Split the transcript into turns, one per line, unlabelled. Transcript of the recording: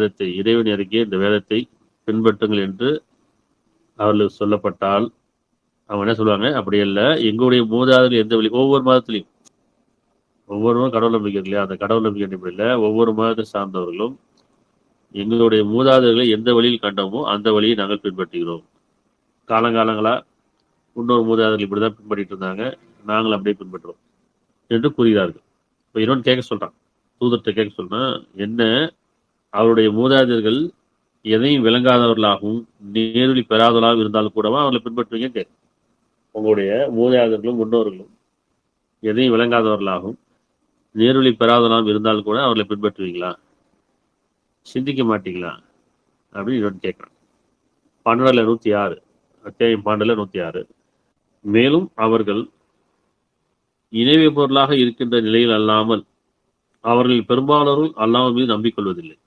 வேதத்தை, இறைவன் இறக்கிய இந்த வேதத்தை பின்பற்றுங்கள் என்று அவர்களுக்கு சொல்லப்பட்டால் அவங்க என்ன சொல்லுவாங்க, அப்படி இல்லை, எங்களுடைய மூதாதையர்கள் எந்த வழி, ஒவ்வொரு மதத்திலையும் ஒவ்வொருவரும் கடவுள் நம்பிக்கை இருக்கு இல்லையா, அந்த கடவுள் நம்பிக்கை அடிப்படையில் ஒவ்வொரு மதத்தை சார்ந்தவர்களும் எங்களுடைய மூதாதையர்களை எந்த வழியில் கண்டோமோ அந்த வழியை நாங்கள் பின்பற்றுகிறோம். காலங்காலங்களா இன்னொரு மூதாதையர்கள் இப்படிதான் பின்பற்றிட்டு இருந்தாங்க, நாங்கள் அப்படியே பின்பற்றுறோம் என்று கூறுகிறார்கள். இப்போ இன்னொன்று கேட்க சொல்றான், தூதர்கிட்ட கேட்க சொல்றேன், என்ன அவருடைய மூதாதையர்கள் எதையும் விளங்காதவர்களாகவும் நேர்வழி பெறாதவர்களாகவும் இருந்தாலும் கூடவா அவர்களை பின்பற்றுவீங்க கேட்க. உங்களுடைய மூதாதையர்களும் முன்னோர்களும் எதையும் விளங்காதவர்களாகவும் நேர்வழி பெறாதவர்களாகவும் இருந்தாலும் கூட அவர்களை பின்பற்றுவீங்களா, சிந்திக்க மாட்டீங்களா அப்படின்னு இன்னொன்று கேட்குறான். 12:106 அத்தியாயம் 12:106. மேலும் அவர்கள் இணைவை பொருளாக இருக்கின்ற நிலையில் அல்லாமல் அவர்கள் பெரும்பாலோரும் அல்லாஹ் மீது நம்பிக்கொள்வதில்லை.